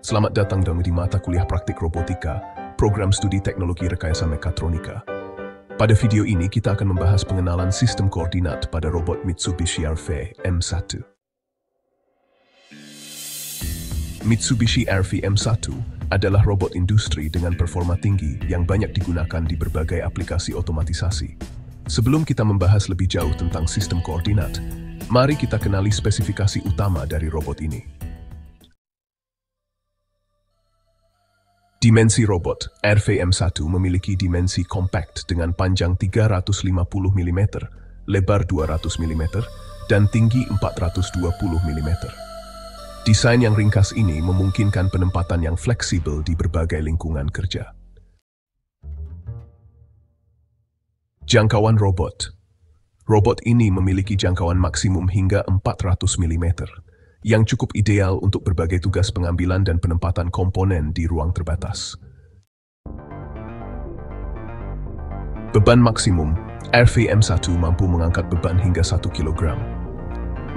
Selamat datang di mata kuliah praktik robotika, program studi teknologi rekayasa mekatronika. Pada video ini kita akan membahas pengenalan sistem koordinat pada robot Mitsubishi RV M1. Mitsubishi RV M1 adalah robot industri dengan performa tinggi yang banyak digunakan di berbagai aplikasi otomatisasi. Sebelum kita membahas lebih jauh tentang sistem koordinat, mari kita kenali spesifikasi utama dari robot ini. Dimensi robot RV-M1 memiliki dimensi compact dengan panjang 350 mm, lebar 200 mm, dan tinggi 420 mm. Desain yang ringkas ini memungkinkan penempatan yang fleksibel di berbagai lingkungan kerja. Jangkauan robot. Robot ini memiliki jangkauan maksimum hingga 400 mm. Yang cukup ideal untuk berbagai tugas pengambilan dan penempatan komponen di ruang terbatas. Beban maksimum, RV-M1 mampu mengangkat beban hingga 1 kg.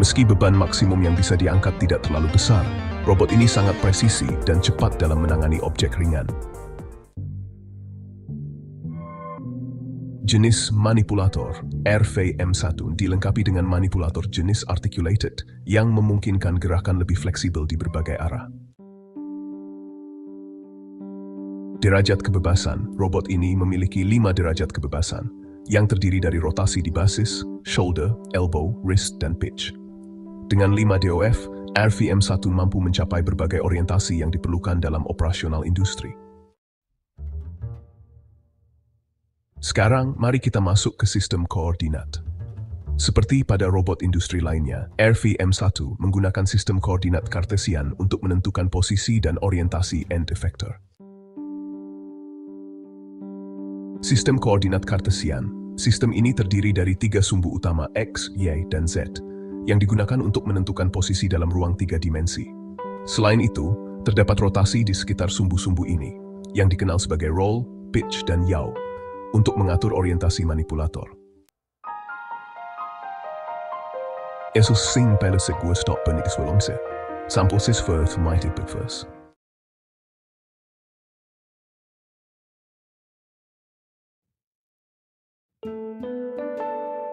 Meski beban maksimum yang bisa diangkat tidak terlalu besar, robot ini sangat presisi dan cepat dalam menangani objek ringan. Jenis manipulator RV-M1 dilengkapi dengan manipulator jenis articulated yang memungkinkan gerakan lebih fleksibel di berbagai arah. Derajat kebebasan, robot ini memiliki 5 derajat kebebasan yang terdiri dari rotasi di basis, shoulder, elbow, wrist, dan pitch. Dengan 5 DOF, RV-M1 mampu mencapai berbagai orientasi yang diperlukan dalam operasional industri. Sekarang, mari kita masuk ke sistem koordinat. Seperti pada robot industri lainnya, RV-M1 menggunakan sistem koordinat Kartesian untuk menentukan posisi dan orientasi end effector. Sistem koordinat Kartesian, sistem ini terdiri dari 3 sumbu utama X, Y, dan Z, yang digunakan untuk menentukan posisi dalam ruang 3 dimensi. Selain itu, terdapat rotasi di sekitar sumbu-sumbu ini, yang dikenal sebagai roll, pitch, dan yaw, untuk mengatur orientasi manipulator. Esos sing pelasik gue stop penik swelongse. Sampel sis first mighty big first.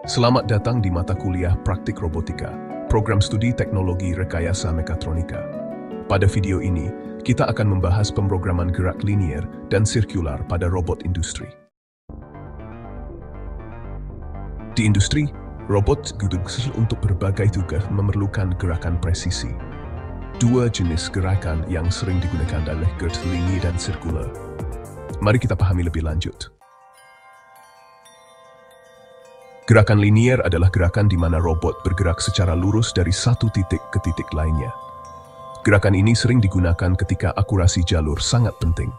Selamat datang di mata kuliah praktik robotika, program studi teknologi rekayasa mekatronika. Pada video ini, kita akan membahas pemrograman gerak linier dan sirkular pada robot industri. Di industri, robot digunakan untuk berbagai tugas memerlukan gerakan presisi. 2 jenis gerakan yang sering digunakan adalah gerak linier dan sirkular. Mari kita pahami lebih lanjut. Gerakan linier adalah gerakan di mana robot bergerak secara lurus dari satu titik ke titik lainnya. Gerakan ini sering digunakan ketika akurasi jalur sangat penting.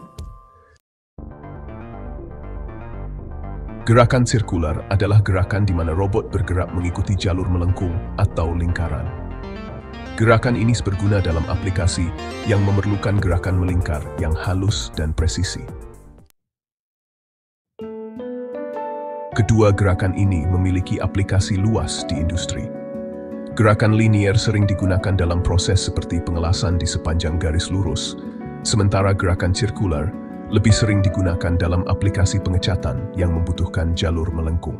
Gerakan sirkular adalah gerakan di mana robot bergerak mengikuti jalur melengkung atau lingkaran. Gerakan ini berguna dalam aplikasi yang memerlukan gerakan melingkar yang halus dan presisi. Kedua gerakan ini memiliki aplikasi luas di industri. Gerakan linier sering digunakan dalam proses seperti pengelasan di sepanjang garis lurus, sementara gerakan sirkular lebih sering digunakan dalam aplikasi pengecatan yang membutuhkan jalur melengkung.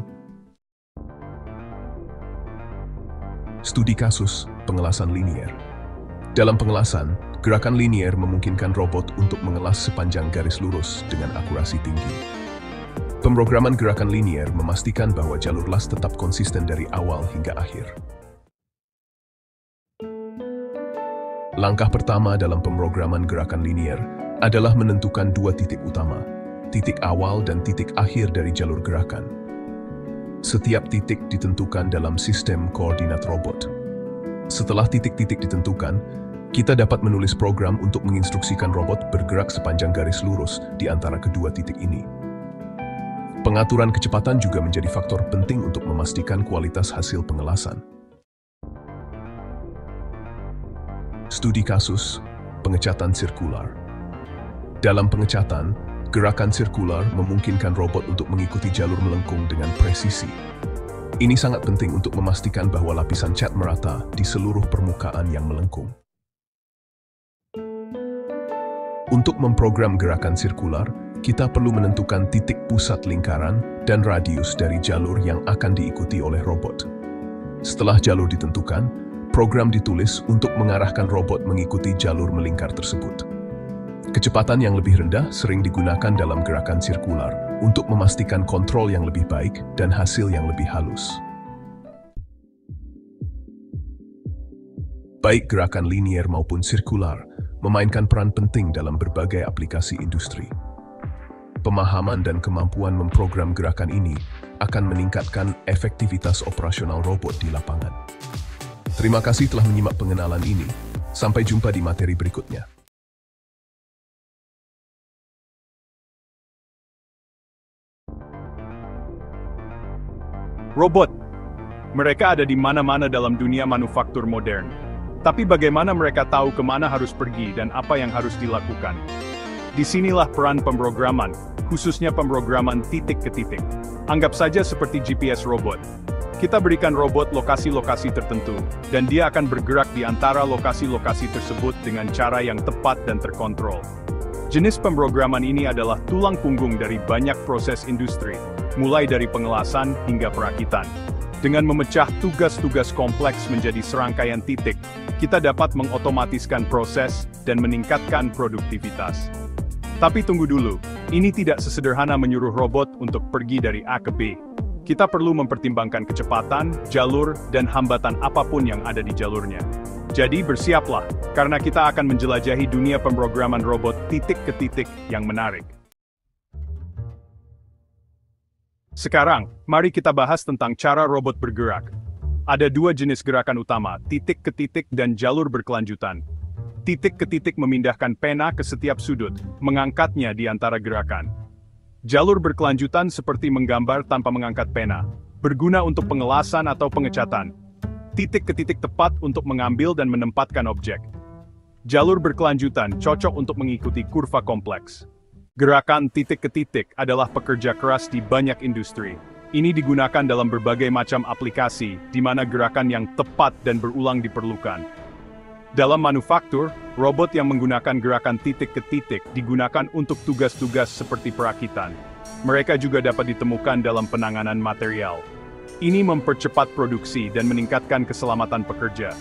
Studi kasus pengelasan linier. Dalam pengelasan, gerakan linier memungkinkan robot untuk mengelas sepanjang garis lurus dengan akurasi tinggi. Pemrograman gerakan linier memastikan bahwa jalur las tetap konsisten dari awal hingga akhir. Langkah pertama dalam pemrograman gerakan linier adalah menentukan 2 titik utama, titik awal dan titik akhir dari jalur gerakan. Setiap titik ditentukan dalam sistem koordinat robot. Setelah titik-titik ditentukan, kita dapat menulis program untuk menginstruksikan robot bergerak sepanjang garis lurus di antara kedua titik ini. Pengaturan kecepatan juga menjadi faktor penting untuk memastikan kualitas hasil pengelasan. Studi kasus pengecatan sirkular. Dalam pengecatan, gerakan sirkular memungkinkan robot untuk mengikuti jalur melengkung dengan presisi. Ini sangat penting untuk memastikan bahwa lapisan cat merata di seluruh permukaan yang melengkung. Untuk memprogram gerakan sirkular, kita perlu menentukan titik pusat lingkaran dan radius dari jalur yang akan diikuti oleh robot. Setelah jalur ditentukan, program ditulis untuk mengarahkan robot mengikuti jalur melingkar tersebut. Kecepatan yang lebih rendah sering digunakan dalam gerakan sirkular untuk memastikan kontrol yang lebih baik dan hasil yang lebih halus. Baik gerakan linier maupun sirkular memainkan peran penting dalam berbagai aplikasi industri. Pemahaman dan kemampuan memprogram gerakan ini akan meningkatkan efektivitas operasional robot di lapangan. Terima kasih telah menyimak pengenalan ini. Sampai jumpa di materi berikutnya. Robot. Mereka ada di mana-mana dalam dunia manufaktur modern. Tapi bagaimana mereka tahu kemana harus pergi dan apa yang harus dilakukan? Disinilah peran pemrograman, khususnya pemrograman titik ke titik. Anggap saja seperti GPS robot. Kita berikan robot lokasi-lokasi tertentu, dan dia akan bergerak di antara lokasi-lokasi tersebut dengan cara yang tepat dan terkontrol. Jenis pemrograman ini adalah tulang punggung dari banyak proses industri, mulai dari pengelasan hingga perakitan. Dengan memecah tugas-tugas kompleks menjadi serangkaian titik, kita dapat mengotomatiskan proses dan meningkatkan produktivitas. Tapi tunggu dulu, ini tidak sesederhana menyuruh robot untuk pergi dari A ke B. Kita perlu mempertimbangkan kecepatan, jalur, dan hambatan apapun yang ada di jalurnya. Jadi bersiaplah, karena kita akan menjelajahi dunia pemrograman robot titik ke titik yang menarik. Sekarang, mari kita bahas tentang cara robot bergerak. Ada dua jenis gerakan utama, titik ke titik dan jalur berkelanjutan. Titik ke titik memindahkan pena ke setiap sudut, mengangkatnya di antara gerakan. Jalur berkelanjutan seperti menggambar tanpa mengangkat pena, berguna untuk pengelasan atau pengecatan. Titik ke titik tepat untuk mengambil dan menempatkan objek. Jalur berkelanjutan cocok untuk mengikuti kurva kompleks. Gerakan titik ke titik adalah pekerja keras di banyak industri. Ini digunakan dalam berbagai macam aplikasi, di mana gerakan yang tepat dan berulang diperlukan. Dalam manufaktur, robot yang menggunakan gerakan titik ke titik digunakan untuk tugas-tugas seperti perakitan. Mereka juga dapat ditemukan dalam penanganan material. Ini mempercepat produksi dan meningkatkan keselamatan pekerja.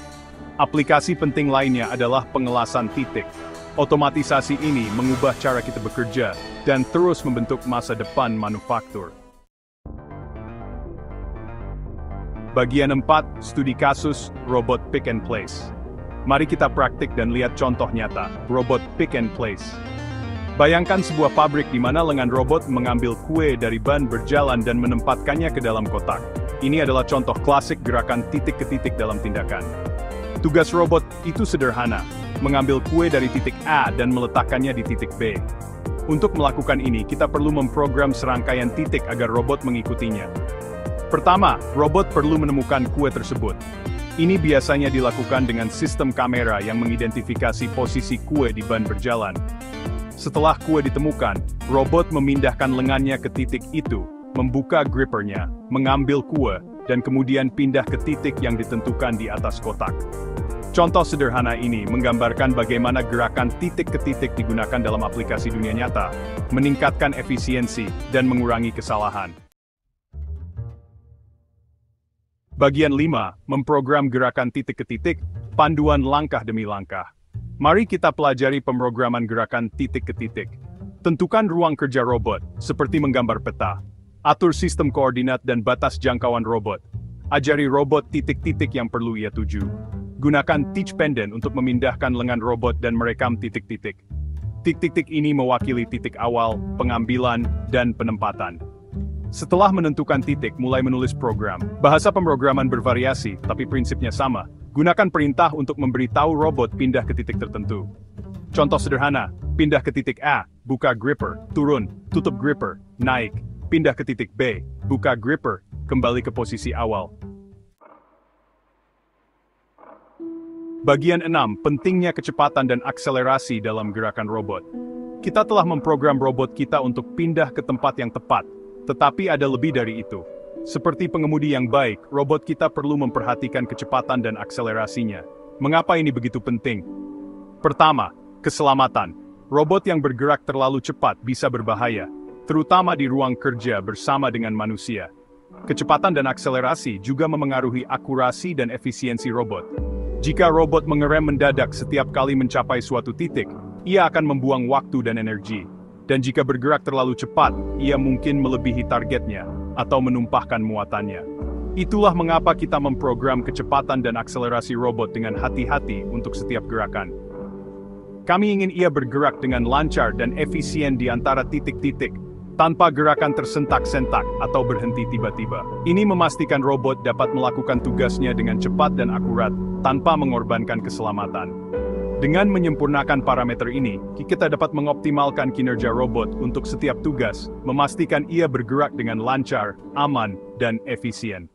Aplikasi penting lainnya adalah pengelasan titik. Otomatisasi ini mengubah cara kita bekerja dan terus membentuk masa depan manufaktur. Bagian 4, studi kasus, robot pick and place. Mari kita praktik dan lihat contoh nyata, robot pick and place. Bayangkan sebuah pabrik di mana lengan robot mengambil kue dari ban berjalan dan menempatkannya ke dalam kotak. Ini adalah contoh klasik gerakan titik ke titik dalam tindakan. Tugas robot itu sederhana, mengambil kue dari titik A dan meletakkannya di titik B. Untuk melakukan ini, kita perlu memprogram serangkaian titik agar robot mengikutinya. Pertama, robot perlu menemukan kue tersebut. Ini biasanya dilakukan dengan sistem kamera yang mengidentifikasi posisi kue di ban berjalan. Setelah kue ditemukan, robot memindahkan lengannya ke titik itu, membuka grippernya, mengambil kue, dan kemudian pindah ke titik yang ditentukan di atas kotak. Contoh sederhana ini menggambarkan bagaimana gerakan titik ke titik digunakan dalam aplikasi dunia nyata, meningkatkan efisiensi, dan mengurangi kesalahan. Bagian 5, memprogram gerakan titik ke titik, panduan langkah demi langkah. Mari kita pelajari pemrograman gerakan titik ke titik. Tentukan ruang kerja robot, seperti menggambar peta. Atur sistem koordinat dan batas jangkauan robot. Ajari robot titik-titik yang perlu ia tuju. Gunakan teach pendant untuk memindahkan lengan robot dan merekam titik-titik. Titik-titik ini mewakili titik awal, pengambilan, dan penempatan. Setelah menentukan titik, mulai menulis program. Bahasa pemrograman bervariasi, tapi prinsipnya sama. Gunakan perintah untuk memberitahu robot pindah ke titik tertentu. Contoh sederhana, pindah ke titik A, buka gripper, turun, tutup gripper, naik. Pindah ke titik B, buka gripper, kembali ke posisi awal. Bagian 6, pentingnya kecepatan dan akselerasi dalam gerakan robot. Kita telah memprogram robot kita untuk pindah ke tempat yang tepat, tetapi ada lebih dari itu. Seperti pengemudi yang baik, robot kita perlu memperhatikan kecepatan dan akselerasinya. Mengapa ini begitu penting? Pertama, keselamatan. Robot yang bergerak terlalu cepat bisa berbahaya, terutama di ruang kerja bersama dengan manusia. Kecepatan dan akselerasi juga memengaruhi akurasi dan efisiensi robot. Jika robot mengerem mendadak setiap kali mencapai suatu titik, ia akan membuang waktu dan energi. Dan jika bergerak terlalu cepat, ia mungkin melebihi targetnya atau menumpahkan muatannya. Itulah mengapa kita memprogram kecepatan dan akselerasi robot dengan hati-hati untuk setiap gerakan. Kami ingin ia bergerak dengan lancar dan efisien di antara titik-titik, tanpa gerakan tersentak-sentak atau berhenti tiba-tiba. Ini memastikan robot dapat melakukan tugasnya dengan cepat dan akurat, tanpa mengorbankan keselamatan. Dengan menyempurnakan parameter ini, kita dapat mengoptimalkan kinerja robot untuk setiap tugas, memastikan ia bergerak dengan lancar, aman, dan efisien.